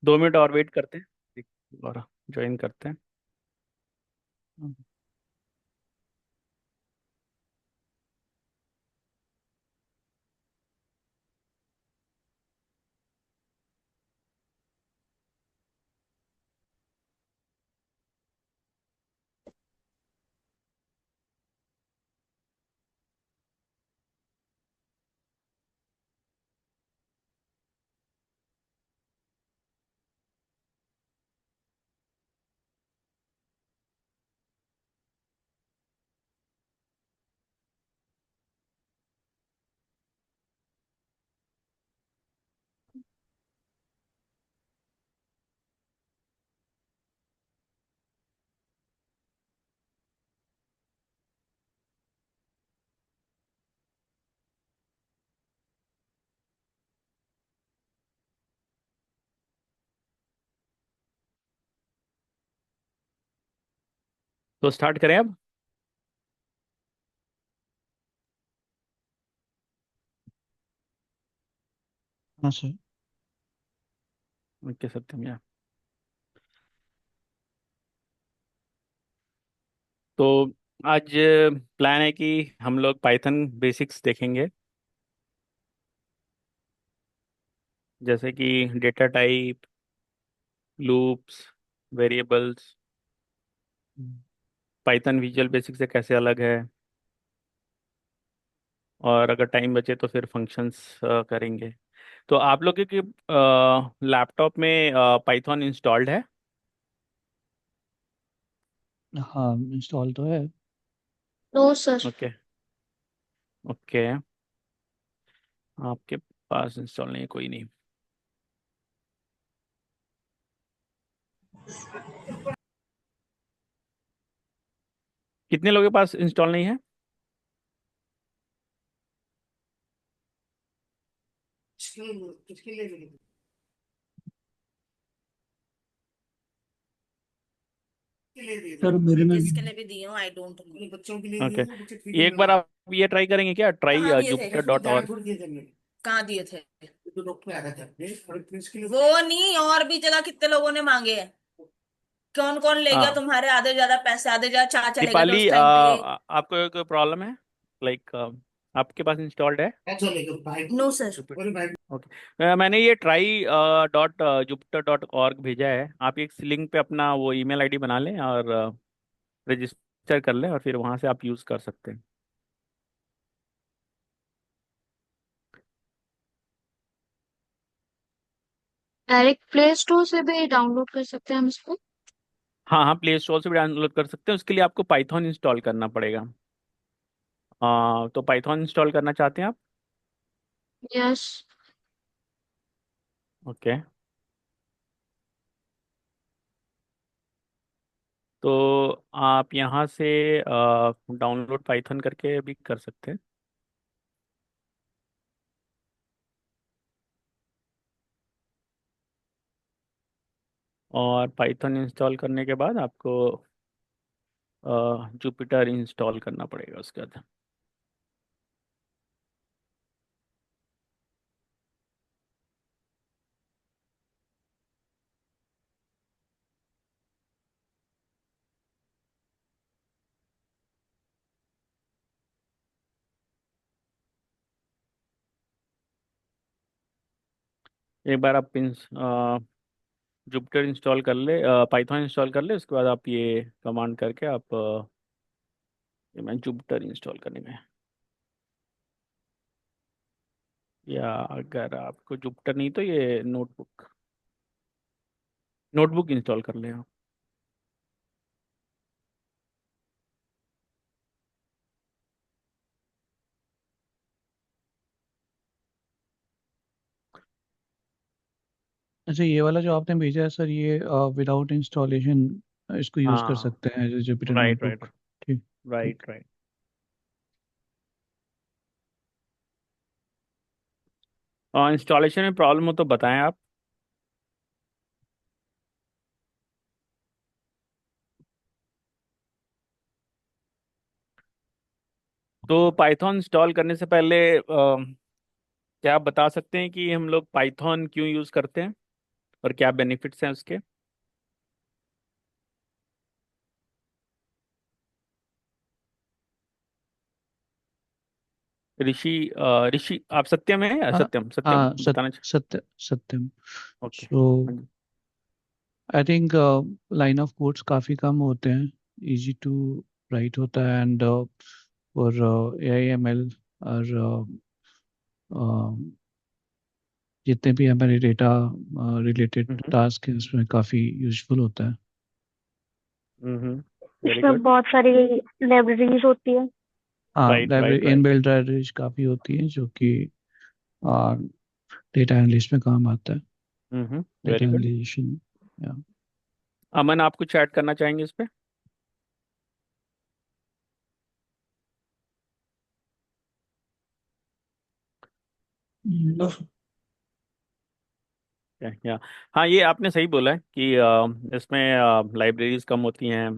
2 minute और wait करते हैं और ज्वाइन करते हैं। तो स्टार्ट करें अब। हाँ सर। ओके सत्यम या। तो आज प्लान है कि हम लोग पाइथन बेसिक्स देखेंगे, जैसे कि data type, loops, variables, Python visual basic से कैसे अलग है, और अगर टाइम बचे तो फिर फंक्शंस करेंगे। तो आप लोग के लैपटॉप में पाइथन इंस्टॉल्ड है? हाँ, इंस्टॉल तो है। No sir. ओके। ओके। आपके पास इंस्टॉल नहीं है, कोई नहीं। कितने लोगों के पास इंस्टॉल नहीं है? सर मेरे में भी किसके लिए भी दी हूँ, आई डोंट नो। बच्चों के लिए दी ओके। हूँ, बच्चे फ्री में एक बार लगा। आप ये ट्राई करेंगे क्या, कहाँ ट्राई दिए थे? जुपिटर थोड़ी डॉट जान org। थोड़ी दिए थे हमने। कहाँ दिए थे? तो डॉक्टर आया था अपने और प्रिंस के लिए वो नहीं, और भी जगह कितने लोगों ने मांगे हैं। कौन कौन ले गया हाँ तुम्हारे आधे ज्यादा पैसे, आधे ज्यादा चार्ज चले गए थे दीपाली, उस टाइम पे। आपको कोई प्रॉब्लम है, लाइक आपके पास इंस्टॉल्ड है अच्छा लेकर भाई, नो सर। जुपिटर? बोले भाई। ओके, मैंने ये try dot Jupiter dot org भेजा है। आप एक लिंक पे अपना वो ईमेल आईडी बना लें और रजिस्टर कर लें, और फिर वहाँ से आप यूज़ कर सकते हैं। डायरेक्ट प्ले स्टोर से भी डाउनलोड कर सकते हैं हम इसको? हाँ हाँ, प्ले स्टोर से भी डाउनलोड कर सकते हैं। उसके लिए आपको पाइथन इंस्टॉल करना पड़ेगा। तो पाइथन इंस्टॉल करना चाहते हैं आप? यस। ओके। तो आप यहाँ से डाउनलोड पाइथन करके भी कर सकते हैं। और पाइथन इंस्टॉल करने के बाद आपको जुपिटर इंस्टॉल करना पड़ेगा उसके बाद। एक बार आप जुपिटर इंस्टॉल कर ले, पाइथन इंस्टॉल कर ले, उसके बाद आप ये कमांड करके आप ये मैं जुपिटर इंस्टॉल करने में, या अगर आपको जुपिटर नहीं तो ये नोटबुक नोटबुक इंस्टॉल कर ले आप। अच्छा, ये वाला जो आपने भेजा है सर, ये विदाउट इंस्टॉलेशन इसको यूज़ कर हाँ सकते हैं as Jupyter right right. Notebook. ठीक। ठीक। Right right. इंस्टॉलेशन में प्रॉब्लम हो तो बताएं आप। तो पाइथन इंस्टॉल करने से पहले क्या आप बता सकते हैं कि हम लोग पाइथन क्यों यूज़ करते हैं? और क्या बेनिफिट्स हैं उसके? ऋषि ऋषि आप सत्यम है, हाँ सत्यम सत्यम हाँ बताना सत्यम। ओके। सो हाँ जी। I think line of codes काफ़ी कम होते हैं, इजी टू राइट होता है, एंड और ए आई एम एल और जितने भी हमारे डेटा रिलेटेड हम्म टास्क हैं उसमें काफ़ी यूजफुल होता है। हम्म। वेरी इसमें गुड। बहुत सारी लाइब्रेरीज होती है। हाँ, right right library right. Inbuilt libraries काफ़ी होती हैं जो कि डेटा एनालिस्ट में काम आता है, डेटा वेरी गुड। एनालिजेशन। या अमन, आप कुछ ऐड करना चाहेंगे इस पे? नो। या हाँ, ये आपने सही बोला है कि इसमें लाइब्रेरीज कम होती हैं।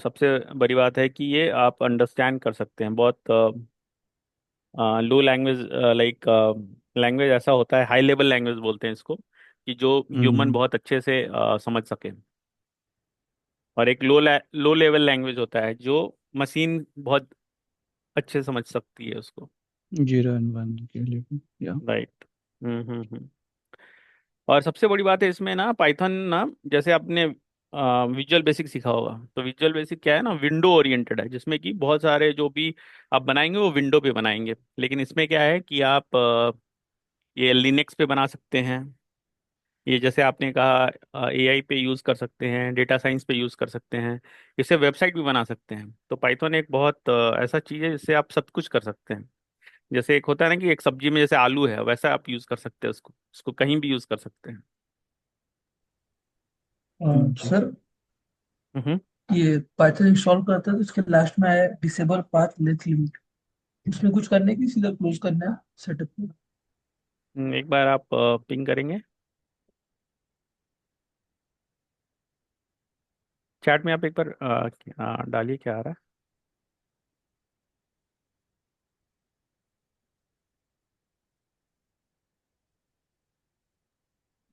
सबसे बड़ी बात है कि ये आप अंडरस्टैंड कर सकते हैं बहुत लो लैंग्वेज, लाइक लैंग्वेज ऐसा होता है, हाई लेवल लैंग्वेज बोलते हैं इसको, कि जो ह्यूमन हम्म। बहुत अच्छे से समझ सके। और एक लो लेवल लैंग्वेज होता है जो मशीन बहुत अच्छे से समझ सकती है उसको। 0 और 1 के लिए। या राइट। हम्म। और सबसे बड़ी बात है इसमें ना, पाइथन ना, जैसे आपने विजुअल बेसिक सीखा होगा, तो विजुअल बेसिक क्या है ना, विंडो ओरिएंटेड है, जिसमें कि बहुत सारे जो भी आप बनाएंगे वो विंडो पे बनाएंगे। लेकिन इसमें क्या है कि आप ये लिनक्स पे बना सकते हैं। ये जैसे आपने कहा एआई पे यूज़ कर सकते हैं, डेटा साइंस पे यूज़ कर सकते हैं, इससे वेबसाइट भी बना सकते हैं। तो पाइथन एक बहुत ऐसा चीज़ है जिससे आप सब कुछ कर सकते हैं। जैसे एक होता है ना कि एक सब्जी में जैसे आलू है, वैसा आप यूज़ कर सकते हैं उसको, उसको कहीं भी यूज़ कर सकते हैं। सर, हम्म। ये पाइथन इंस्टॉल करता है तो इसके लास्ट में आया डिसेबल पाथ लेंथ लिमिट। इसमें कुछ करने की सीधा क्लोज करना है सेटअप को। एक बार आप पिंग करेंगे चैट में, आप एक बार डालिए क्या आ रहा है।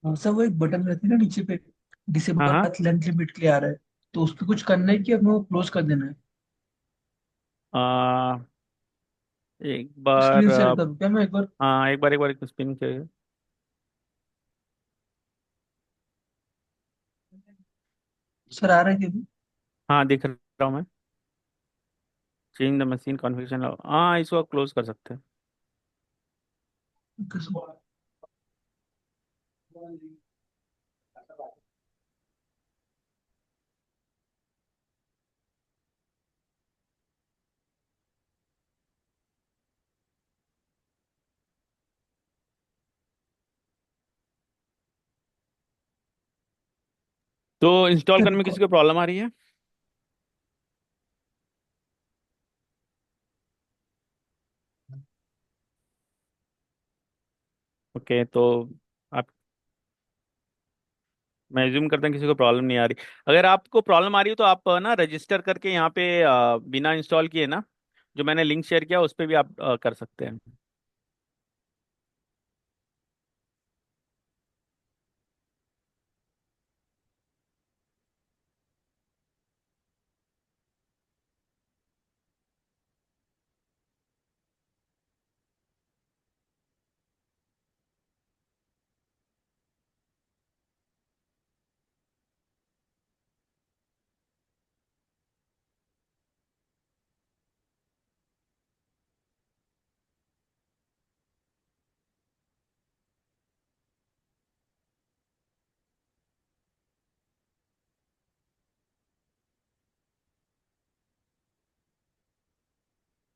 सर, वो एक बटन रहती है ना नीचे पे, हाँ डिसेबल हाँ। पाथ लेंथ लिमिट के लिए आ रहा है। तो उस पर कुछ करना है कि अपने को क्लोज कर देना है? एक बार स्क्रीन शेयर करूँ क्या मैं एक बार? हाँ, एक बार स्पिन करिए। सर, आ रहा है क्या? हाँ, दिख रहा हूँ मैं। चेंज द मशीन कॉन्फ़िगरेशन, हाँ इसको आप क्लोज कर सकते हैं। तो इंस्टॉल करने में किसी को प्रॉब्लम आ रही है? ओके, तो आप, मैं एज्यूम करता हूँ किसी को प्रॉब्लम नहीं आ रही। अगर आपको प्रॉब्लम आ रही है तो आप ना रजिस्टर करके यहाँ पे बिना इंस्टॉल किए ना, जो मैंने लिंक शेयर किया उस पर भी आप कर सकते हैं।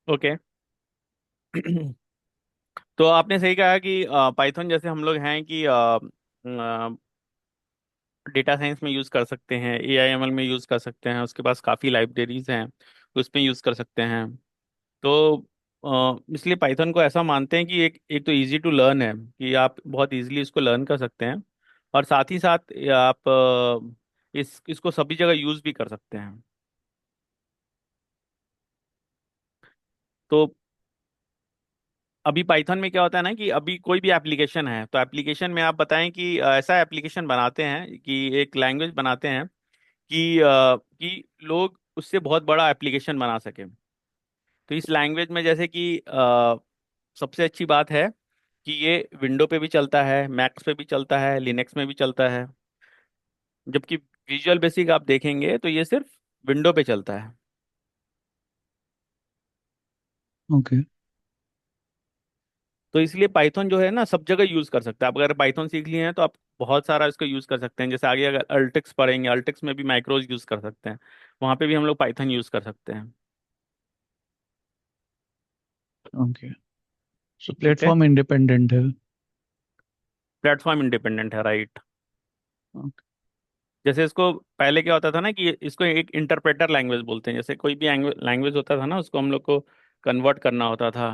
ओके। तो आपने सही कहा कि पाइथन जैसे हम लोग हैं कि डेटा साइंस में यूज़ कर सकते हैं, एआईएमएल में यूज़ कर सकते हैं, उसके पास काफ़ी लाइब्रेरीज हैं, उसमें यूज़ कर सकते हैं। तो इसलिए पाइथन को ऐसा मानते हैं कि एक एक तो इजी टू लर्न है, कि आप बहुत इजीली इसको लर्न कर सकते हैं। और साथ ही साथ आप इसको सभी जगह यूज़ भी कर सकते हैं। तो अभी पाइथन में क्या होता है ना कि अभी कोई भी एप्लीकेशन है तो एप्लीकेशन में आप बताएं कि ऐसा एप्लीकेशन बनाते हैं कि एक लैंग्वेज बनाते हैं कि लोग उससे बहुत बड़ा एप्लीकेशन बना सके। तो इस लैंग्वेज में जैसे कि सबसे अच्छी बात है कि ये विंडो पे भी चलता है, मैक्स पे भी चलता है, लिनक्स में भी चलता है। जबकि विजुअल बेसिक आप देखेंगे तो ये सिर्फ विंडो पे चलता है। ओके। तो इसलिए पाइथन जो है ना सब जगह यूज कर सकते हैं आप। अगर पाइथन सीख लिए हैं तो आप बहुत सारा इसको यूज कर सकते हैं। जैसे आगे अगर अल्टिक्स पढ़ेंगे, अल्टिक्स में भी माइक्रोज यूज कर सकते हैं, वहां पे भी हम लोग पाइथन यूज कर सकते हैं। ओके, सो ठीक है, प्लेटफॉर्म इंडिपेंडेंट है। प्लेटफॉर्म इंडिपेंडेंट है, राइट। ओके। जैसे इसको पहले क्या होता था ना कि इसको एक इंटरप्रेटर लैंग्वेज बोलते हैं। जैसे कोई भी लैंग्वेज होता था ना उसको हम लोग को कन्वर्ट करना होता था।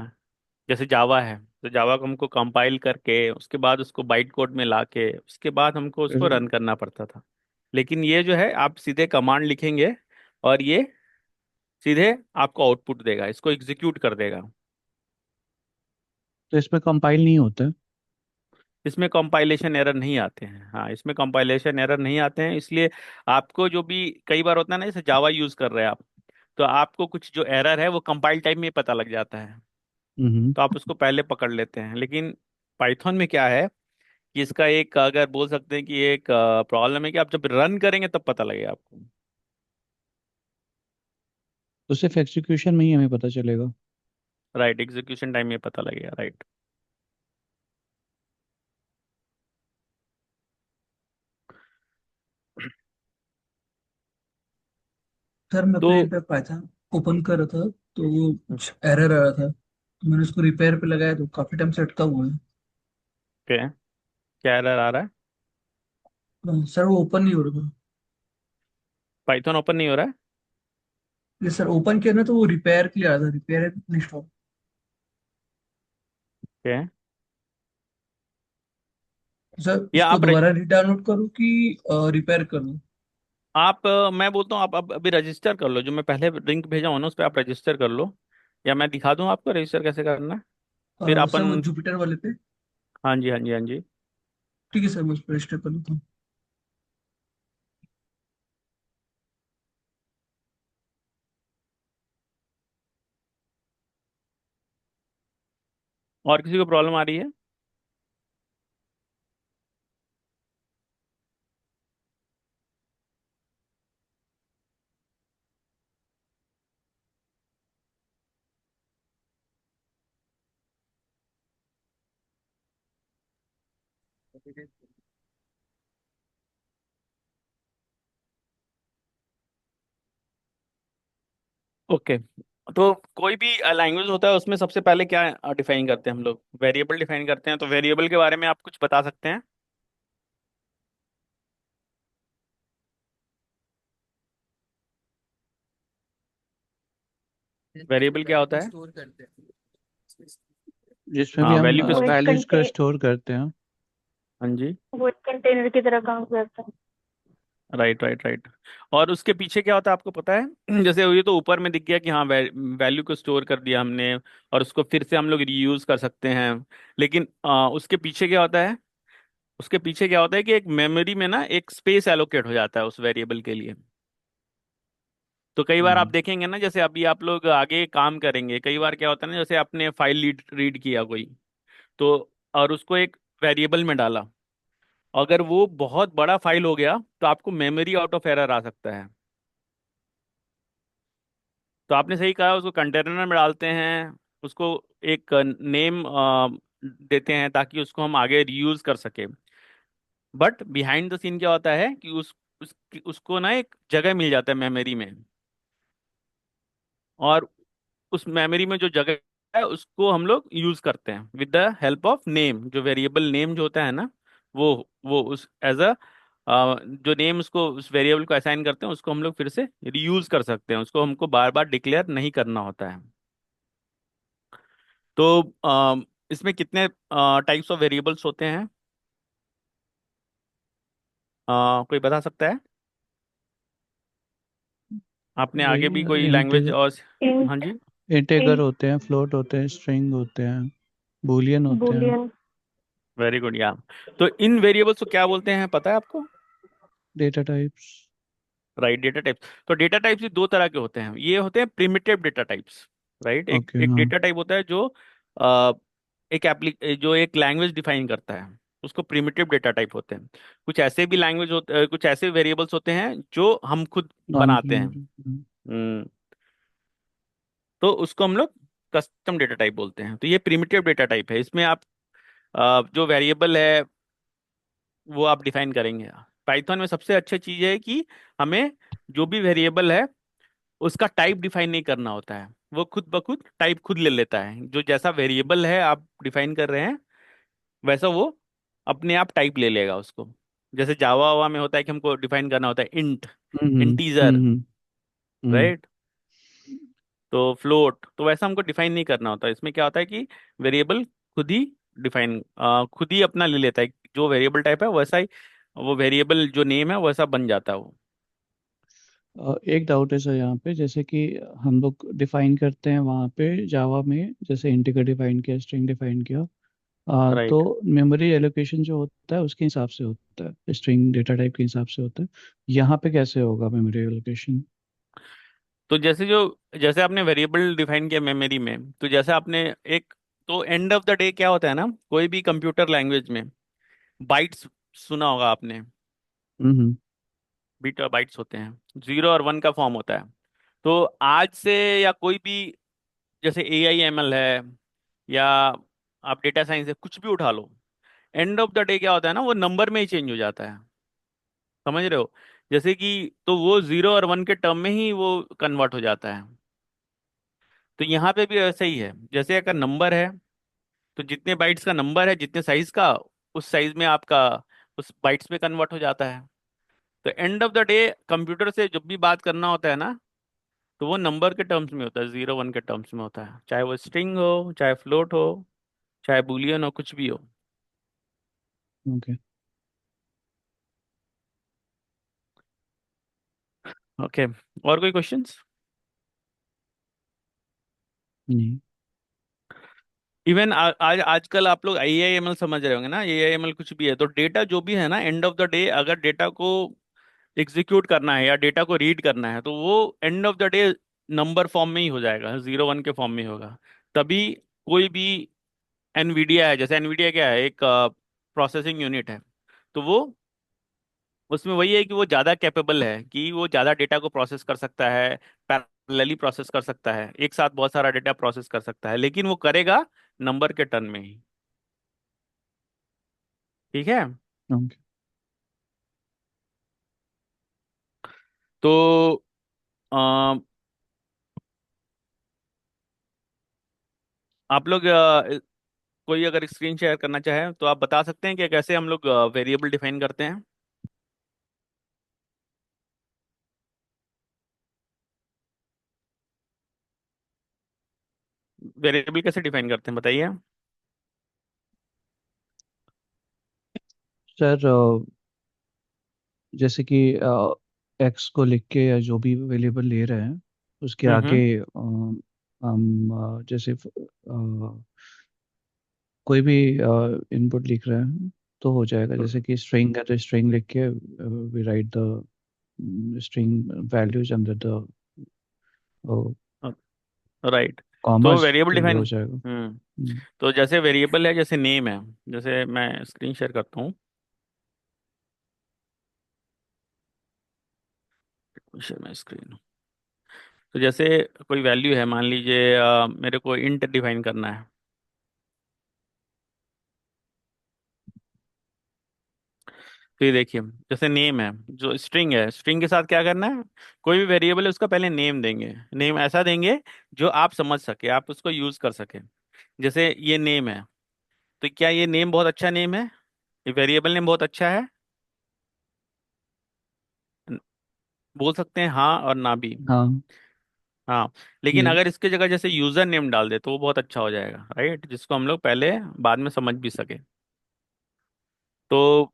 जैसे जावा है तो जावा को हमको कंपाइल करके उसके बाद उसको बाइट कोड में लाके उसके बाद हमको उसको फिर रन करना पड़ता था। लेकिन ये जो है आप सीधे कमांड लिखेंगे और ये सीधे आपको आउटपुट देगा, इसको एग्जीक्यूट कर देगा। तो इसमें कंपाइल नहीं होता है? इसमें कंपाइलेशन एरर नहीं आते हैं। हाँ, इसमें कंपाइलेशन एरर नहीं आते हैं। इसलिए आपको जो भी कई बार होता है ना, जैसे जावा यूज कर रहे हैं आप, तो आपको कुछ जो एरर है वो कंपाइल टाइम में पता लग जाता है, हम्म। तो आप उसको पहले पकड़ लेते हैं। लेकिन पाइथन में क्या है कि इसका एक अगर बोल सकते हैं कि एक प्रॉब्लम है कि आप जब रन करेंगे तब पता लगेगा आपको। तो सिर्फ एग्जीक्यूशन में ही हमें पता चलेगा? राइट, एग्जीक्यूशन टाइम में पता लगेगा, राइट। सर मैं तो अपने पे पाइथन ओपन कर रहा था तो वो कुछ एरर आ रहा था, तो मैंने उसको रिपेयर पे लगाया तो काफी टाइम से अटका हुआ है। क्या क्या एरर आ रहा है? सर वो ओपन नहीं हो रहा था। पाइथन ओपन नहीं हो रहा है? ये सर ओपन किया ना तो वो रिपेयर के लिए आ रहा था, रिपेयर इंस्टॉल। क्या सर या उसको दोबारा री डाउनलोड करूँ कि रिपेयर कर दूँ? मैं बोलता हूँ आप अब अभी रजिस्टर कर लो। जो मैं पहले लिंक भेजा हूँ ना उस पर आप रजिस्टर कर लो, या मैं दिखा दूँ आपको रजिस्टर कैसे करना है। फिर सर वो अपन। जुपिटर वाले पे। हाँ जी, हाँ जी, हाँ जी। ठीक है सर, मैं उस पर रजिस्टर कर लेता हूँ। और किसी को प्रॉब्लम आ रही है? ओके। तो कोई भी लैंग्वेज होता है उसमें सबसे पहले क्या डिफाइन करते हैं हम लोग? वेरिएबल डिफाइन करते हैं। तो वेरिएबल के बारे में आप कुछ बता सकते हैं? वेरिएबल क्या होता है? स्टोर करते हैं। जिसमें भी हाँ, हम वैल्यू को। वो एक वैल्यूज को कंटे स्टोर करते हैं। हाँ जी। वो एक कंटेनर की तरह काम करता है। Right, right, right. और उसके पीछे क्या होता है आपको पता है? जैसे ये तो ऊपर में दिख गया कि हाँ वैल्यू को स्टोर कर दिया हमने और उसको फिर से हम लोग रीयूज कर सकते हैं। लेकिन उसके पीछे क्या होता है? उसके पीछे क्या होता है कि एक मेमोरी में ना एक स्पेस एलोकेट हो जाता है उस वेरिएबल के लिए। तो कई बार आप हम्म। देखेंगे ना, जैसे अभी आप लोग आगे काम करेंगे, कई बार क्या होता है ना, जैसे आपने फाइल रीड किया कोई, तो और उसको एक वेरिएबल में डाला, अगर वो बहुत बड़ा फाइल हो गया तो आपको मेमोरी आउट ऑफ एरर आ सकता है। तो आपने सही कहा, उसको कंटेनर में डालते हैं, उसको एक नेम देते हैं ताकि उसको हम आगे रीयूज कर सके। बट बिहाइंड द सीन क्या होता है कि उसको ना एक जगह मिल जाता है मेमोरी में, और उस मेमोरी में जो जगह है उसको हम लोग यूज करते हैं with the help of name. जो वेरिएबल नेम जो होता है ना, वो उस एज अ जो नेम उसको उस वेरिएबल को असाइन करते हैं उसको हम लोग फिर से रीयूज कर सकते हैं। उसको हमको बार बार डिक्लेयर नहीं करना होता है। तो इसमें कितने टाइप्स ऑफ वेरिएबल्स होते हैं? कोई बता सकता है? आपने वही आगे भी कोई लैंग्वेज इंटीजर और। हाँ इंट जी। इंटीजर इंट होते हैं, फ्लोट होते हैं, स्ट्रिंग होते हैं। बूलियन होते हैं। बुलियन। वेरी गुड, या। तो इन वेरिएबल्स को क्या बोलते हैं, पता है आपको? Data types. Right, data types. तो डेटा टाइप्स भी दो तरह के होते हैं, ये होते हैं प्रिमिटिव डेटा टाइप्स। राइट, एक ओके, एक हाँ। डेटा टाइप होता है जो अ, जो एक लैंग्वेज डिफाइन करता है, उसको प्रिमिटिव डेटा टाइप होते हैं। कुछ ऐसे भी लैंग्वेज होते कुछ ऐसे वेरिएबल्स होते हैं जो हम खुद नॉन बनाते हैं। प्रिमिटिव। हम्म, तो उसको हम लोग कस्टम डेटा टाइप बोलते हैं। तो ये प्रिमिटिव डेटा टाइप है, इसमें आप जो वेरिएबल है वो आप डिफाइन करेंगे। पाइथन में सबसे अच्छी चीज है कि हमें जो भी वेरिएबल है उसका टाइप डिफाइन नहीं करना होता है, वो खुद ब खुद टाइप खुद ले लेता है। जो जैसा वेरिएबल है आप डिफाइन कर रहे हैं वैसा वो अपने आप टाइप ले लेगा उसको। जैसे जावा वावा में होता है कि हमको डिफाइन करना होता है इंट, हम्म, इंटीजर, हम्म, हम्म। राइट, तो फ्लोट, तो वैसा हमको डिफाइन नहीं करना होता। इसमें क्या होता है कि वेरिएबल खुद ही डिफाइन खुद ही अपना ले लेता है, जो वेरिएबल टाइप है वैसा ही वो वेरिएबल जो नेम है वैसा बन जाता है वो। एक डाउट है सर यहाँ पे, जैसे कि हम लोग डिफाइन करते हैं वहाँ पे जावा में, जैसे इंटीजर डिफाइन किया, स्ट्रिंग डिफाइन किया, राइट, तो मेमोरी एलोकेशन जो होता है उसके हिसाब से होता है, स्ट्रिंग डेटा टाइप के हिसाब से होता है। यहाँ पे कैसे होगा मेमोरी एलोकेशन? तो जैसे आपने वेरिएबल डिफाइन किया मेमोरी में, तो जैसे आपने एक, तो एंड ऑफ द डे क्या होता है ना, कोई भी कंप्यूटर लैंग्वेज में बाइट्स सुना होगा आपने, हम्म, बीट और बाइट्स होते हैं, 0 और 1 का फॉर्म होता है। तो आज से या कोई भी, जैसे AI ML है या आप डेटा साइंस है, कुछ भी उठा लो, एंड ऑफ द डे क्या होता है ना, वो नंबर में ही चेंज हो जाता है। समझ रहे हो? जैसे कि तो वो 0 और 1 के टर्म में ही वो कन्वर्ट हो जाता है। तो यहाँ पे भी ऐसा ही है, जैसे अगर नंबर है तो जितने बाइट्स का नंबर है, जितने साइज का, उस साइज में आपका उस बाइट्स में कन्वर्ट हो जाता है। तो end of the day computer से जब भी बात करना होता है ना, तो वो नंबर के टर्म्स में होता है, 0 1 के टर्म्स में होता है, चाहे वो स्ट्रिंग हो, चाहे फ्लोट हो, चाहे बुलियन हो, कुछ भी हो। ओके। ओके, और कोई क्वेश्चंस? नहीं। इवन आज आजकल आप लोग AI ML समझ रहे होंगे ना, AI ML कुछ भी है तो डेटा जो भी है ना, एंड ऑफ द डे अगर डेटा को एग्जीक्यूट करना है या डेटा को रीड करना है तो वो end of the day number form में ही हो जाएगा, 0 1 के फॉर्म में ही होगा। तभी कोई भी एनवीडिया है, जैसे एनवीडिया क्या है, एक प्रोसेसिंग यूनिट है, तो वो उसमें वही है कि वो ज़्यादा कैपेबल है कि वो ज़्यादा डेटा को प्रोसेस कर सकता है, पैरेलली प्रोसेस कर सकता है, एक साथ बहुत सारा डेटा प्रोसेस कर सकता है, लेकिन वो करेगा नंबर के टर्न में ही। ठीक है। ओके। तो अ, आप लोग कोई अगर स्क्रीन शेयर करना चाहे तो आप बता सकते हैं कि कैसे हम लोग वेरिएबल डिफाइन करते हैं। वेरिएबल कैसे डिफाइन करते हैं बताइए। सर, जैसे कि एक्स को लिख के या जो भी वेरिएबल ले रहे हैं उसके आगे हम्म, हम जैसे कोई भी इनपुट लिख रहे हैं तो हो जाएगा, जैसे कि स्ट्रिंग है तो स्ट्रिंग लिख के we write the string values under the right. तो कॉमर्स, वेरिएबल तो ये डिफाइन, हो जाएगा। तो जैसे वेरिएबल है, जैसे नेम है, जैसे मैं स्क्रीन शेयर करता हूँ, शेयर माय स्क्रीन। तो जैसे कोई वैल्यू है, मान लीजिए मेरे को इंट डिफाइन करना है। तो ये देखिए, जैसे नेम है, जो स्ट्रिंग है, स्ट्रिंग के साथ क्या करना है, कोई भी वेरिएबल है उसका पहले नेम देंगे, नेम ऐसा देंगे जो आप समझ सके, आप उसको यूज कर सके। जैसे ये नेम है, तो क्या ये नेम बहुत अच्छा नेम है, ये वेरिएबल नेम बहुत अच्छा है? न- बोल सकते हैं हाँ और ना भी। हाँ। हाँ, लेकिन ये। अगर इसके जगह जैसे यूजर नेम डाल दे तो वो बहुत अच्छा हो जाएगा, राइट, जिसको हम लोग पहले बाद में समझ भी सके। तो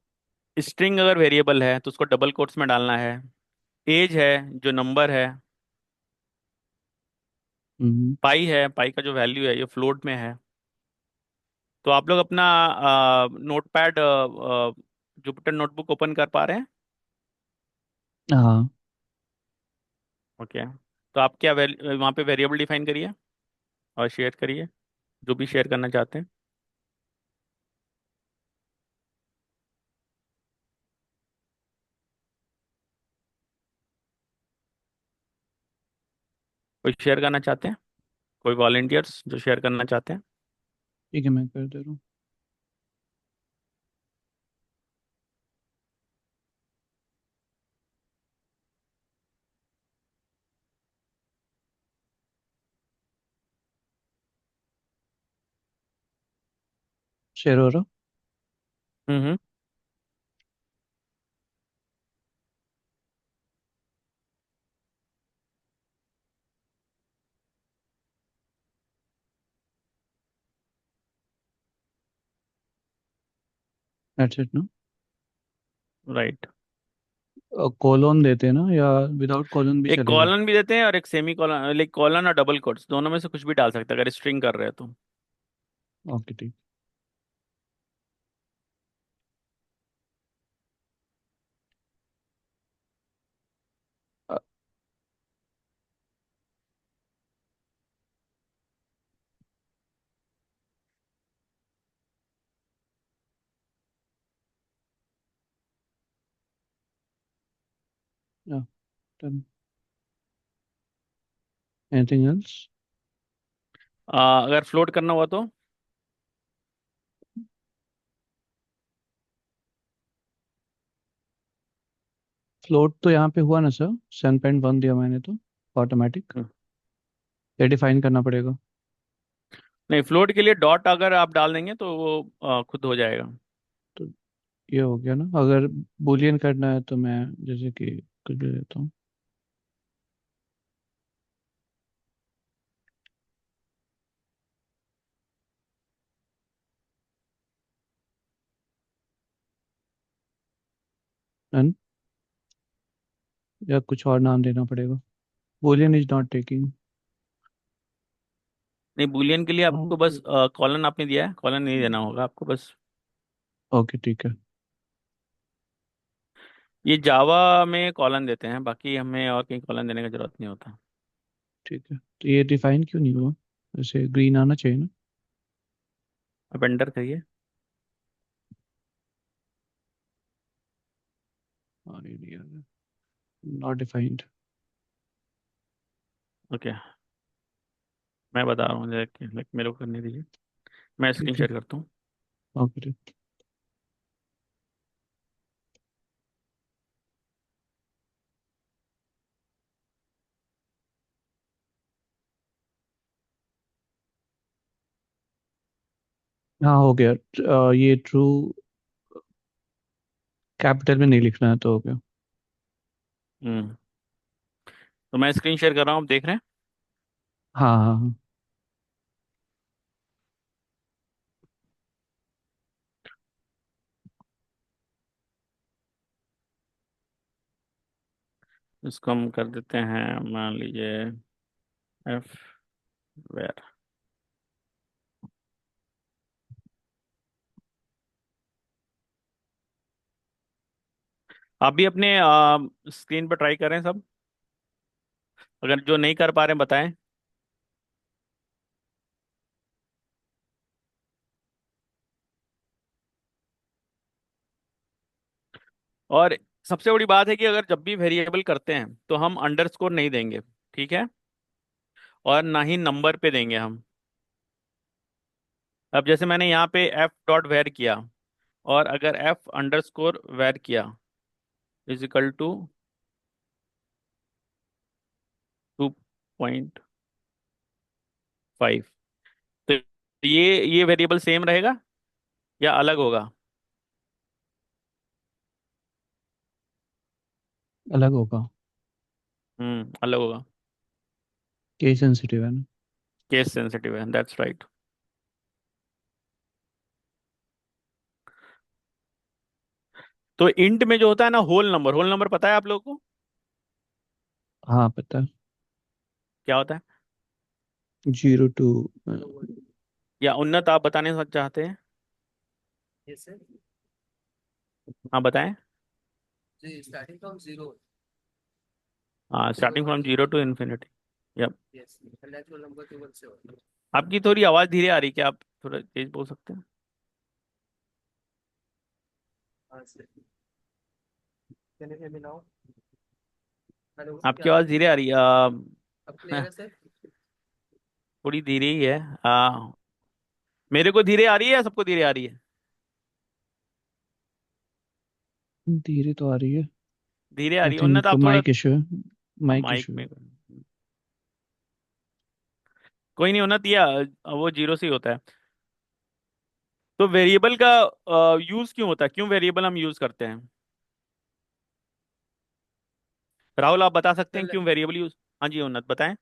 स्ट्रिंग अगर वेरिएबल है तो उसको डबल कोट्स में डालना है। एज है, जो नंबर है, हम्म, पाई है, पाई का जो वैल्यू है ये फ्लोट में है। तो आप लोग अपना नोटपैड, जुपिटर नोटबुक ओपन कर पा रहे हैं? हाँ। ओके। तो आप क्या वहाँ पे वेरिएबल डिफाइन करिए और शेयर करिए जो भी शेयर करना चाहते हैं। कोई शेयर करना चाहते हैं? कोई वॉलेंटियर्स जो शेयर करना चाहते हैं? ठीक है, मैं कर दे रहा हूँ। शेयर हो रहा। हम्म। दैट्स इट ना। राइट। कॉलन देते हैं ना, या विदाउट कॉलन भी एक चलेगा? कॉलन भी देते हैं और एक सेमी कॉलन, लाइक कॉलन और डबल कोट्स दोनों में से कुछ भी डाल सकते हैं अगर स्ट्रिंग कर रहे हैं तो। ओके, ठीक। डन। Anything else? अगर फ्लोट करना हुआ तो? फ्लोट तो यहाँ पे हुआ ना सर, 7.1 दिया मैंने तो, ऑटोमेटिक। हम्म, ये डिफाइन करना पड़ेगा? नहीं, फ्लोट के लिए डॉट अगर आप डाल देंगे तो वो खुद हो जाएगा। तो ये हो गया ना। अगर बुलियन करना है तो मैं जैसे कि कुछ भी देता हूँ। डन। या कुछ और नाम देना पड़ेगा? Boolean is not taking. नहीं, बूलियन के लिए आपको बस कॉलन आपने दिया है, कॉलन नहीं देना होगा आपको बस। ओके, ठीक है। ये जावा में कॉलन देते हैं, बाकी हमें और कहीं कॉलन देने की जरूरत नहीं होता। ठीक है, तो ये डिफाइन क्यों नहीं हुआ? वैसे ग्रीन आना चाहिए ना। अब एंटर करिए। और ये नहीं आ रहा, नॉट डिफाइंड। ओके, मैं बता रहा हूँ, लाइक मेरे को करने दीजिए, मैं स्क्रीन ठीक है। शेयर करता हूँ। ओके, ठीक। हाँ, हो गया। ये ट्रू कैपिटल में नहीं लिखना है तो हो गया। हम्म। तो मैं स्क्रीन शेयर कर रहा हूँ, आप देख रहे हैं? हाँ, हाँ, हाँ। इसको हम कर देते हैं, मान लीजिए एफ वेयर। आप भी अपने स्क्रीन पर ट्राई करें सब, अगर जो नहीं कर पा रहे हैं बताएं। और सबसे बड़ी बात है कि अगर जब भी वेरिएबल करते हैं तो हम अंडरस्कोर नहीं देंगे, ठीक है? और ना ही नंबर पे देंगे हम। अब जैसे मैंने यहाँ पे एफ डॉट वेर किया, और अगर एफ अंडरस्कोर वेर किया इज इक्वल टू 2.5, तो ये वेरिएबल सेम रहेगा या अलग होगा? अलग होगा। अलग होगा। केस सेंसिटिव है ना। केस सेंसिटिव है, दैट्स राइट। तो इंट में जो होता है ना, होल नंबर पता है आप लोगों को हाँ, पता है। क्या होता है? 0 to या उन्नत आप बताने चाहते हैं? Yes sir. हाँ बताएं। जी स्टार्टिंग फ्रॉम जीरो। हाँ, starting from zero to infinity. Yup. Yes natural number के वन से होता है। आपकी थोड़ी आवाज़ धीरे आ रही है, क्या आप थोड़ा तेज बोल सकते हैं? हाँ sir. Can you hear me now? Hello आपकी क्या आवाज़ धीरे आ रही है। अब क्लियर है सर? थोड़ी धीरे ही है। मेरे को धीरे आ रही है या सबको धीरे आ रही है? धीरे तो आ रही है। धीरे आ आई रही है। उन्नत थिंक आप थोड़ा माइक इशू है। माइक माइक इशू है। में। कोई नहीं उन्नत, ये वो जीरो से ही होता है। तो वेरिएबल का यूज क्यों होता है, क्यों वेरिएबल हम यूज करते हैं? राहुल आप बता सकते हैं सर क्यों वेरिएबल यूज? हाँ जी उन्नत बताएं।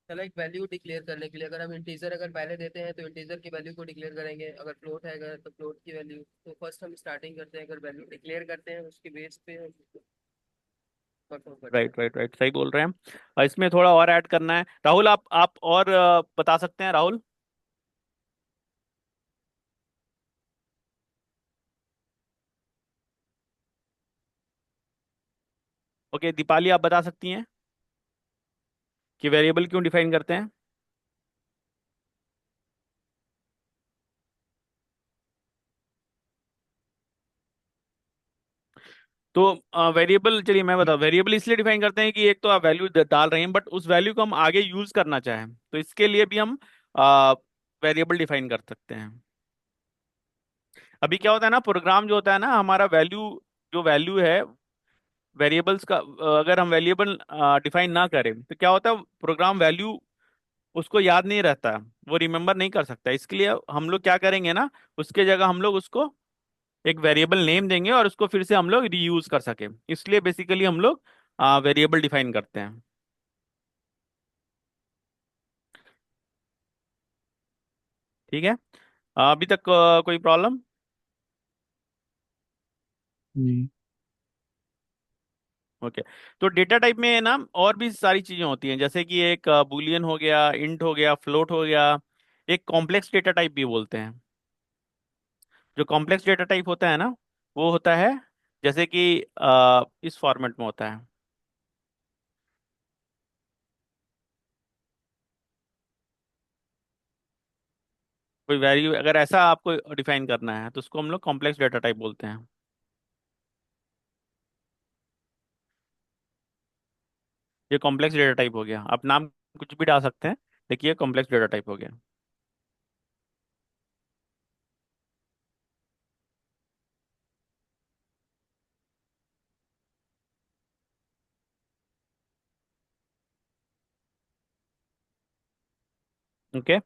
चलो एक वैल्यू डिक्लेयर करने के लिए अगर हम इंटीजर अगर पहले देते हैं तो इंटीजर की वैल्यू को डिक्लेयर करेंगे। अगर फ्लोट है अगर तो फ्लोट की वैल्यू। तो फर्स्ट हम स्टार्टिंग करते हैं अगर वैल्यू डिक्लेयर करते हैं उसके बेस पे हम परफॉर्म करते हैं। राइट राइट राइट, सही बोल रहे हैं। और इसमें थोड़ा और ऐड करना है। राहुल आप और बता सकते हैं राहुल? ओके, दीपाली आप बता सकती हैं कि वेरिएबल क्यों डिफाइन करते हैं? तो वेरिएबल, चलिए मैं बता, वेरिएबल इसलिए डिफाइन करते हैं कि एक तो आप वैल्यू डाल रहे हैं बट उस वैल्यू को हम आगे यूज करना चाहें तो इसके लिए भी हम वेरिएबल डिफाइन कर सकते हैं। अभी क्या होता है ना, प्रोग्राम जो होता है ना हमारा, वैल्यू जो वैल्यू है वेरिएबल्स का, अगर हम वेरिएबल डिफाइन ना करें तो क्या होता है, प्रोग्राम वैल्यू उसको याद नहीं रहता, वो रिमेम्बर नहीं कर सकता। इसके लिए हम लोग क्या करेंगे ना, उसके जगह हम लोग उसको एक वेरिएबल नेम देंगे और उसको फिर से हम लोग रीयूज कर सके, इसलिए बेसिकली हम लोग वेरिएबल डिफाइन करते हैं। ठीक है। अभी तक कोई प्रॉब्लम? नहीं। ओके। तो डेटा टाइप में ना और भी सारी चीजें होती हैं, जैसे कि एक बुलियन हो गया, इंट हो गया, फ्लोट हो गया। एक कॉम्प्लेक्स डेटा टाइप भी बोलते हैं। जो कॉम्प्लेक्स डेटा टाइप होता है ना, वो होता है जैसे कि इस फॉर्मेट में होता है। कोई वैल्यू अगर ऐसा आपको डिफाइन करना है तो उसको हम लोग कॉम्प्लेक्स डेटा टाइप बोलते हैं। ये कॉम्प्लेक्स डेटा टाइप हो गया, आप नाम कुछ भी डाल सकते हैं, देखिए कॉम्प्लेक्स डेटा टाइप हो गया। ओके।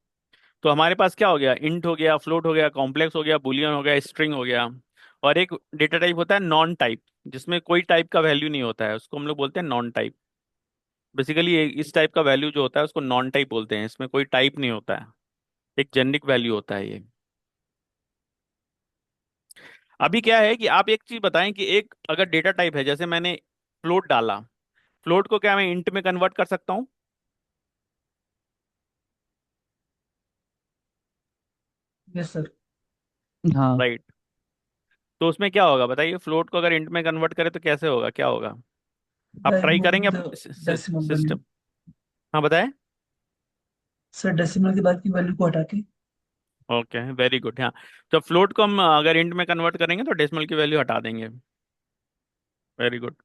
तो हमारे पास क्या हो गया, इंट हो गया, फ्लोट हो गया, कॉम्प्लेक्स हो गया, बुलियन हो गया, स्ट्रिंग हो गया। और एक डेटा टाइप होता है नॉन टाइप, जिसमें कोई टाइप का वैल्यू नहीं होता है, उसको हम लोग बोलते हैं नॉन टाइप। बेसिकली इस टाइप का वैल्यू जो होता है उसको नॉन टाइप बोलते हैं, इसमें कोई टाइप नहीं होता है, एक जेनेरिक वैल्यू होता है ये। अभी क्या है कि आप एक चीज बताएं कि एक अगर डेटा टाइप है, जैसे मैंने फ्लोट डाला, फ्लोट को क्या मैं इंट में कन्वर्ट कर सकता हूँ? Yes sir. हाँ। राइट। तो उसमें क्या होगा बताइए, फ्लोट को अगर इंट में कन्वर्ट करें तो कैसे होगा, क्या होगा? आप बाय ट्राई रिमूविंग करेंगे द डेसिमल वैल्यू। सिस्टम? हाँ बताएं। सर डेसिमल के बाद की वैल्यू को हटा के। Okay very good. हाँ, तो फ्लोट को हम अगर इंट में कन्वर्ट करेंगे तो डेसिमल की वैल्यू हटा देंगे। Very good.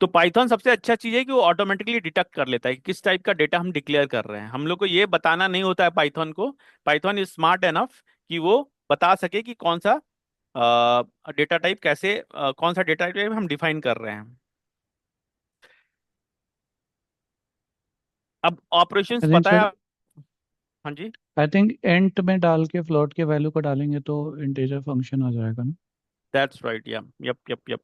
तो पाइथन सबसे अच्छा चीज है कि वो ऑटोमेटिकली डिटेक्ट कर लेता है कि किस टाइप का डेटा हम डिक्लेयर कर रहे हैं, हम लोग को ये बताना नहीं होता है पाइथन को। पाइथन इज स्मार्ट एनफ कि वो बता सके कि कौन सा डेटा टाइप कैसे, कौन सा डेटा टाइप हम डिफाइन कर रहे हैं। अब ऑपरेशंस आई थिंक पता है सर। हाँ जी। आई थिंक इंट में डाल के फ्लोट के वैल्यू को डालेंगे तो इंटीजर फंक्शन आ जाएगा ना। दैट्स राइट, या यप यप यप।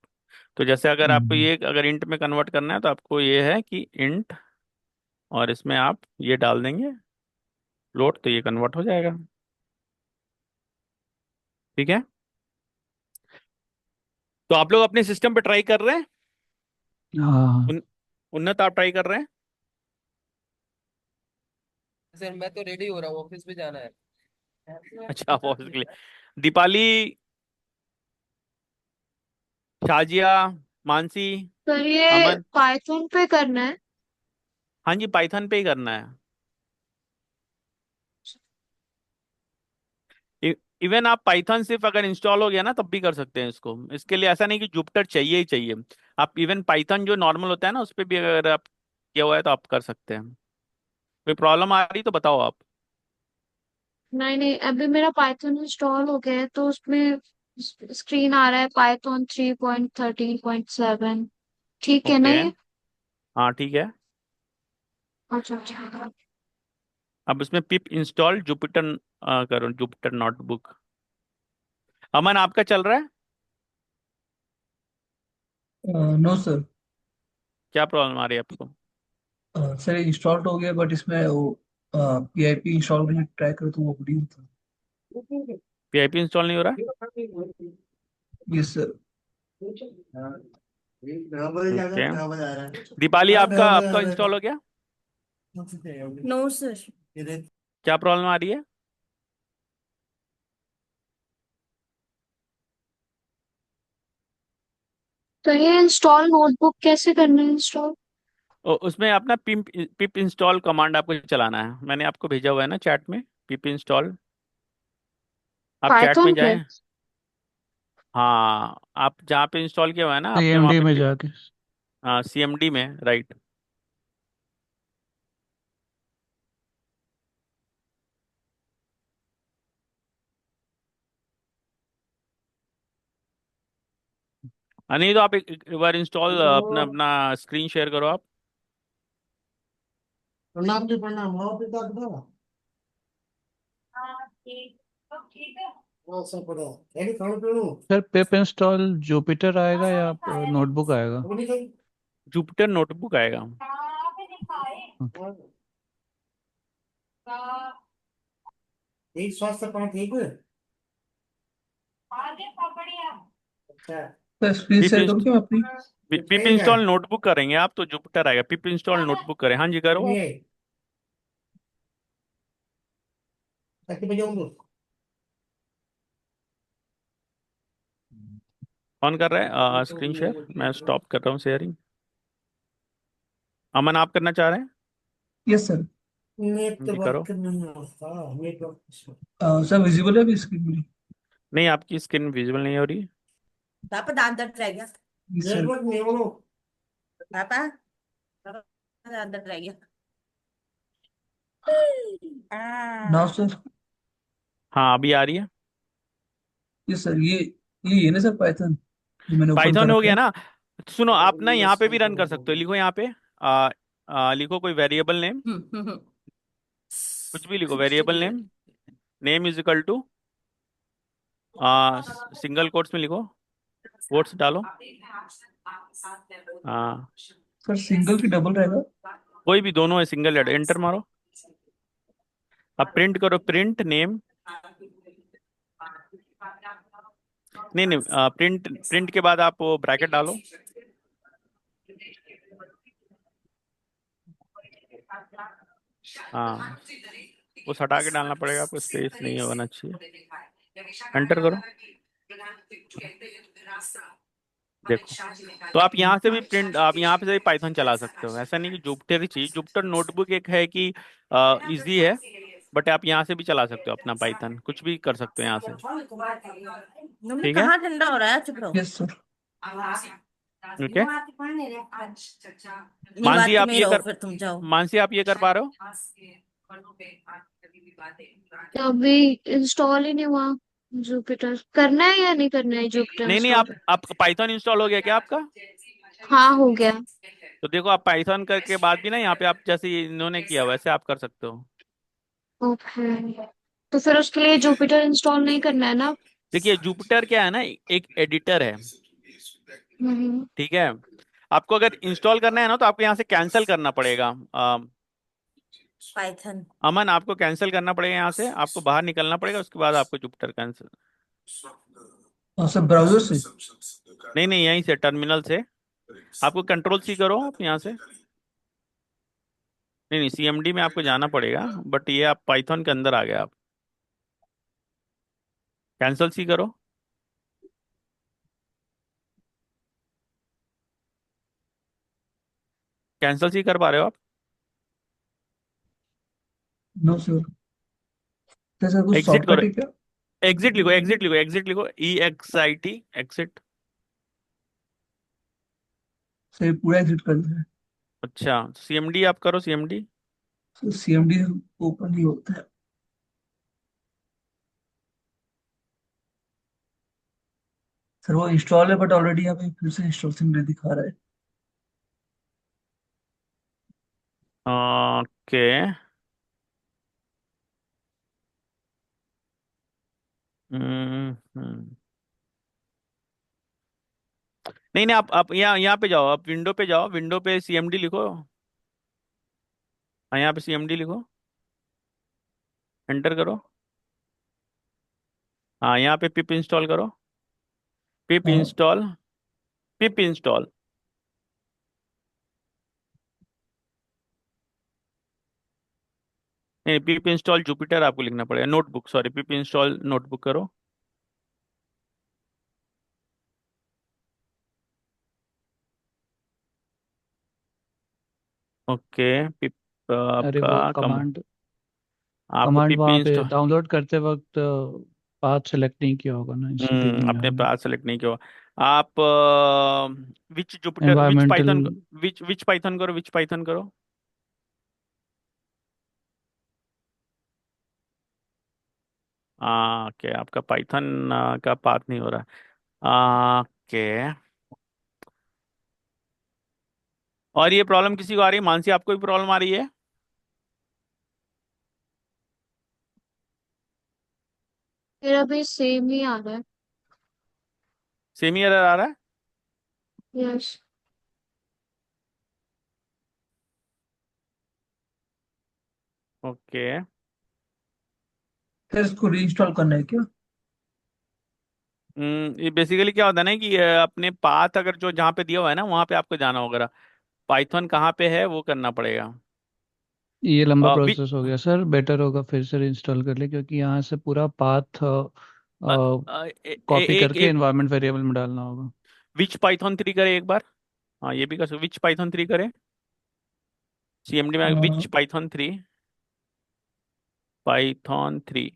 तो जैसे अगर आपको हम्म। ये अगर इंट में कन्वर्ट करना है तो आपको ये है कि इंट, और इसमें आप ये डाल देंगे फ्लोट, तो ये कन्वर्ट हो जाएगा। ठीक है। तो आप लोग अपने सिस्टम पे ट्राई कर रहे हैं? हाँ। उन, उन्नत आप ट्राई कर रहे हैं? सर मैं तो रेडी हो रहा हूँ, ऑफिस भी जाना है। अच्छा, ऑफिस के लिए। दीपाली, शाजिया, मानसी, तो ये अमन। पाइथन पे करना है? हाँ जी, पाइथन पे ही करना है। इवन आप पाइथन सिर्फ अगर इंस्टॉल हो गया ना तब भी कर सकते हैं इसको। इसके लिए ऐसा नहीं कि जुपिटर चाहिए ही चाहिए। आप इवन पाइथन जो नॉर्मल होता है ना उस पे भी अगर आप किया हुआ है तो आप कर सकते हैं। कोई प्रॉब्लम आ रही तो बताओ आप। नहीं नहीं, अभी मेरा पाइथन इंस्टॉल हो गया है तो उसमें स्क्रीन आ रहा है पाइथन 3.13.7। ठीक है ना ओके। ये? हाँ ठीक है। अच्छा अच्छा। अब उसमें पिप इंस्टॉल जुपिटर करो, जुपिटर नोटबुक। अमन, आपका चल रहा है? No sir. क्या प्रॉब्लम आ रही है आपको? सर इंस्टॉल्ड हो गया बट इसमें वो पीआईपी इंस्टॉल करने ट्राई करो तो वो नहीं होता। पीआईपी इंस्टॉल नहीं हो रहा? Yes sir. ओके। दीपाली, आपका आपका इंस्टॉल हो गया? No sir. क्या प्रॉब्लम आ रही है? तो ये इंस्टॉल नोटबुक कैसे करना है इंस्टॉल? उसमें अपना पिप पिप इंस्टॉल कमांड आपको चलाना है। मैंने आपको भेजा हुआ है ना चैट में, पिप इंस्टॉल। आप चैट में पाइथन पे? जाएं। हाँ, आप जहाँ पे इंस्टॉल किया हुआ है ना आपने वहाँ सीएमडी पे में पिप। जाके। हाँ, सीएमडी में, राइट। नहीं तो आप एक बार इंस्टॉल अपना अपना स्क्रीन शेयर करो आप। प्रणाम जी प्रणाम। और पिता पिता हाँ सब बढ़िया। यही खाणु पीणु सर पिप इंस्टॉल जुपिटर आएगा या नोटबुक आएगा? वो नहीं खाई। जुपिटर नोटबुक आएगा। Okay. यही स्वास्थ्य पानी ठीक है। अच्छा सर स्क्रीन पिप शेयर करूँ क्या मैं अपनी? पिप ठीक है। इंस्टॉल नोटबुक करेंगे आप तो जुपिटर आएगा। पिप इंस्टॉल नोटबुक करें, हाँ जी करो आप। ये ताकि बजाऊंगा। कौन कर रहा है स्क्रीन शेयर? मैं स्टॉप कर रहा हूँ शेयरिंग। अमन, आप करना चाह रहे हैं? Yes sir. जी करो। नेटवर्क नहीं होता नेटवर्क। सर विजिबल है अभी स्क्रीन मेरी? नहीं, आपकी स्क्रीन विजिबल नहीं हो रही। पापा दांत दर्द रह गया। Yes sir. नेटवर्क नहीं हो। पापा पापा दांत दर्द रह गया। नाउ आ, सर। हाँ, अभी आ रही है। यस सर ये ना सर पाइथन जो मैंने ओपन कर पाइथन हो रखा गया है। ना। सुनो, आप ना यहाँ पे भी रन कर सकते हो। लिखो यहाँ पे, लिखो कोई वेरिएबल नेम। हम्म, हम्म, हम्म। कुछ भी लिखो, variable name. Name is equal to, single quotes में लिखो, कोट्स डालो। हाँ, सर सिंगल की डबल रहेगा? कोई भी, दोनों है, सिंगल एड, एंटर मारो। अब प्रिंट करो, प्रिंट नेम। नहीं नहीं, प्रिंट प्रिंट के बाद आप वो ब्रैकेट डालो। हाँ, वो हटा के डालना पड़ेगा आपको, स्पेस नहीं होना चाहिए। एंटर करो। देखो, तो आप यहाँ से भी प्रिंट, आप यहाँ पे से भी पाइथन चला सकते हो। ऐसा नहीं कि जुपिटर ही चाहिए। जुपिटर नोटबुक एक है कि इजी है, बट आप यहाँ से भी चला सकते हो अपना पाइथन, कुछ भी कर सकते हो यहाँ से। मम्मी ठीक है। कहाँ ठंडा हो रहा है, चुप रहो। Yes sir. ओके। निवात मानसी, के आप में ही ये रहो कर फिर तुम जाओ। मानसी, आप ये कर पा रहे हो? तो अभी इंस्टॉल ही नहीं हुआ। जुपिटर करना है या नहीं करना है जुपिटर नहीं नहीं, इंस्टॉल? आप पाइथन इंस्टॉल हो गया क्या आपका? हाँ हो गया। तो देखो, आप पाइथन करके बाद भी ना यहाँ पे आप जैसे इन्होंने किया वैसे आप कर सकते हो। ओके। तो फिर उसके लिए जुपिटर इंस्टॉल नहीं करना है ना? देखिए, जुपिटर क्या है ना, एक एडिटर है। हम्म। ठीक है। आपको अगर इंस्टॉल करना है ना तो आपको यहाँ से कैंसिल करना पड़ेगा। पाइथन। अमन, आपको कैंसिल करना पड़ेगा, यहाँ से आपको बाहर निकलना पड़ेगा, उसके बाद आपको जुपिटर कैंसिल। और सर ब्राउजर से? नहीं नहीं, यहीं से टर्मिनल से आपको कंट्रोल सी करो आप यहाँ से। नहीं नहीं, सीएमडी में आपको जाना पड़ेगा, बट ये आप पाइथन के अंदर आ गए आप। कैंसल सी करो। कैंसल सी कर पा रहे हो आप? नो सर, कैसे कुछ एग्जिट करो। शॉर्टकट है क्या? एग्जिट लिखो, एग्जिट लिखो, एग्जिट लिखो, EXIT, एग्जिट। सर पूरा एग्जिट कर दिया। अच्छा, सीएमडी आप करो, सीएमडी। सर सीएमडी ओपन नहीं होता है। सर वो इंस्टॉल है बट ऑलरेडी यहाँ पे फिर से इंस्टॉल सिंबल दिखा रहा है। ओके। हम्म। नहीं नहीं, आप यहाँ पे जाओ, आप विंडो पे जाओ, विंडो पे सीएमडी लिखो। हाँ, यहाँ पे सीएमडी लिखो, एंटर करो। हाँ, यहाँ पे पिप इंस्टॉल करो, पिप हाँ, इंस्टॉल, पिप इंस्टॉल। नहीं, पिप इंस्टॉल जुपिटर आपको लिखना पड़ेगा, नोटबुक, सॉरी, पिप इंस्टॉल नोटबुक करो। ओके, पिप अरे वो आपका कम, कमांड आपको कमांड पिप वहाँ पे इंस्टॉल। डाउनलोड करते वक्त पाथ सेलेक्ट नहीं किया होगा ना, इसीलिए नहीं आ अपने रहा। पास सेलेक्ट नहीं किया हुआ। आप विच जुपिटर, विच एनवायरमेंटल। पाइथन, विच पाइथन करो, विच पाइथन करो। ओके, आपका पाइथन का पाथ नहीं हो रहा। ओके। और ये प्रॉब्लम किसी को आ रही है? मानसी, आपको भी प्रॉब्लम आ रही है? मेरा भी सेम ही आ रहा है। सेम ही एरर आ रहा है? यस। ओके। फिर इसको रीइंस्टॉल करना है क्या? ये बेसिकली क्या होता है ना कि अपने पाथ अगर जो जहाँ पे दिया हुआ है ना, वहाँ पे आपको जाना होगा। पाइथन कहाँ पे है वो करना पड़ेगा। ये लंबा विच प्रोसेस हो गया सर, बेटर होगा फिर से इंस्टॉल कर ले, क्योंकि यहाँ से पूरा पाथ कॉपी एक करके एक एनवायरनमेंट वेरिएबल में डालना होगा। विच पाइथन 3 करे एक बार। हाँ, ये भी कर सकते, विच पाइथन 3 करे, सीएमडी में विच पाइथन 3, पाइथन 3।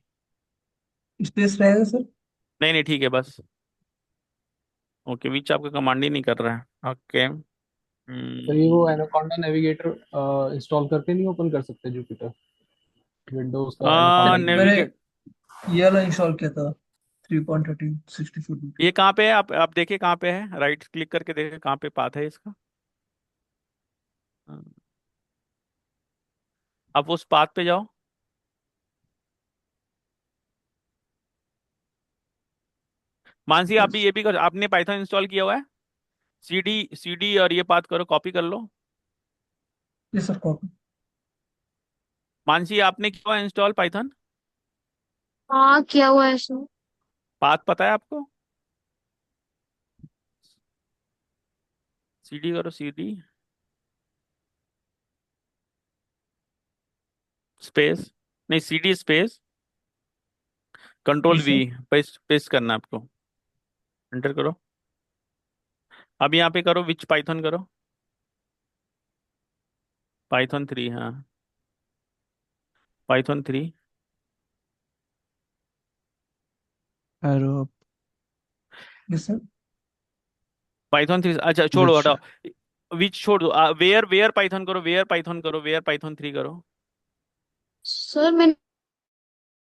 स्पेस रहेगा सर? नहीं नहीं, ठीक है बस। ओके, विच आपका कमांड ही नहीं कर रहा है। ओके। तो ये वो एनाकोंडा नेविगेटर इंस्टॉल करके नहीं ओपन कर सकते जुपिटर, विंडोज का सर एनाकोंडा मैंने नेविगेटर? नेविगेट। ये वाला इंस्टॉल किया था, 3.13 64 बिट। ये कहाँ पे है? आप देखिए कहाँ पे है, राइट क्लिक करके देखिए कहाँ पे पाथ है इसका। हाँ, आप उस पाथ पे जाओ। मानसी, आप भी ये भी कर, आपने पाइथन इंस्टॉल किया हुआ है? सीडी सीडी और ये पाथ करो, कॉपी कर लो। ये सर कॉपी। मानसी, आपने किया हुआ इंस्टॉल पाइथन? हाँ, किया हुआ है इसमें। पाथ पता है आपको? सीडी करो, सीडी स्पेस, नहीं, सीडी स्पेस जी control V, sir. Paste paste करना है आपको, एंटर करो। अब यहाँ पे करो, विच पाइथन करो, पाइथन 3, हाँ, Python 3। Arrow yes sir. Python 3, अच्छा छोड़ो, विच। हटाओ। विच छोड़ दो, वेयर वेयर पाइथन करो, वेयर पाइथन करो, वेयर पाइथन 3 करो। सर मैंने